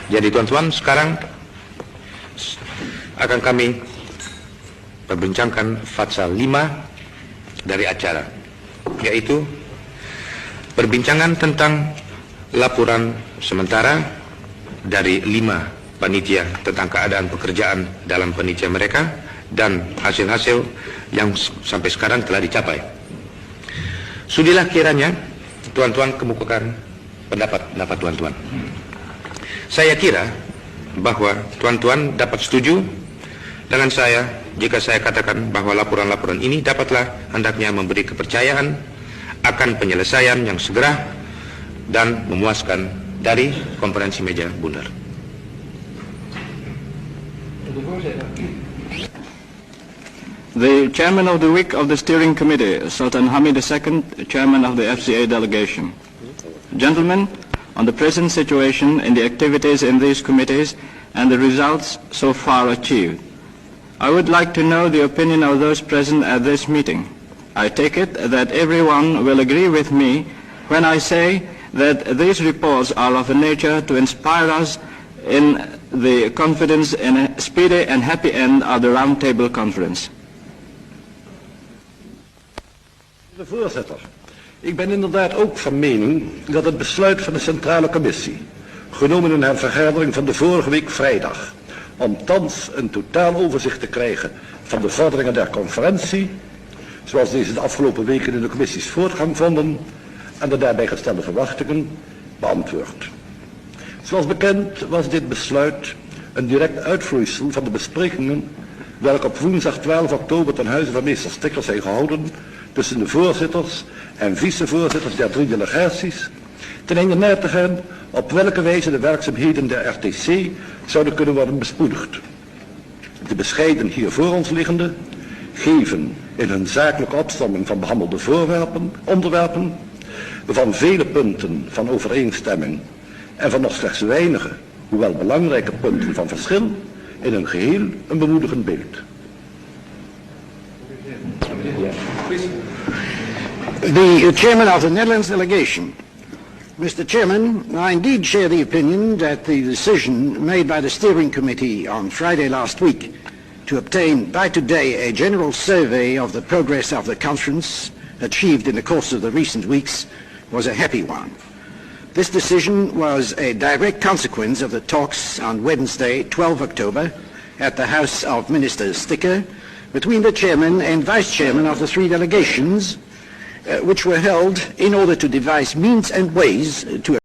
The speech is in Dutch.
Jadi tuan-tuan, sekarang akan kami perbincangkan fasa 5 dari acara, yaitu perbincangan tentang laporan sementara dari 5 panitia tentang keadaan pekerjaan dalam panitia mereka dan hasil-hasil yang sampai sekarang telah dicapai. Sudilah kiranya tuan-tuan kemukakan pendapat tuan-tuan. Saya kira bahwa tuan-tuan dapat setuju dengan saya jika saya katakan bahwa laporan-laporan ini dapatlah hendaknya memberi kepercayaan akan penyelesaian yang segera dan memuaskan dari konferensi meja bundar. The chairman of the week of the steering committee, Sultan Hamid II, chairman of the FCA delegation. Gentlemen, on the present situation in the activities in these committees and the results so far achieved, I would like to know the opinion of those present at this meeting. I take it that everyone will agree with me when I say that these reports are of a nature to inspire us in the confidence in a speedy and happy end of the Roundtable Conference. De voorzitter, ik ben inderdaad ook van mening dat het besluit van de Centrale Commissie, genomen in haar vergadering van de vorige week vrijdag, om thans een totaal overzicht te krijgen van de vorderingen der conferentie, zoals deze de afgelopen weken in de commissies voortgang vonden, en de daarbij gestelde verwachtingen, beantwoord. Zoals bekend was dit besluit een direct uitvloeisel van de besprekingen welke op woensdag 12 oktober ten huize van meester Stickers zijn gehouden tussen de voorzitters en vicevoorzitters der 3 delegaties, ten einde na te gaan op welke wijze de werkzaamheden der RTC zouden kunnen worden bespoedigd. De bescheiden hier voor ons liggende geven in hun zakelijke opsomming van behandelde onderwerpen, van vele punten van overeenstemming en van nog slechts weinige, hoewel belangrijke punten van verschil, in een geheel een bemoedigend beeld. The chairman of the Netherlands delegation. Mr. Chairman, I indeed share the opinion that the decision made by the steering committee on Friday last week to obtain by today a general survey of the progress of the conference achieved in the course of the recent weeks was a happy one. This decision was a direct consequence of the talks on Wednesday, 12 October, at the House of Ministers Sticker, between the chairman and vice chairman of the 3 delegations, which were held in order to devise means and ways to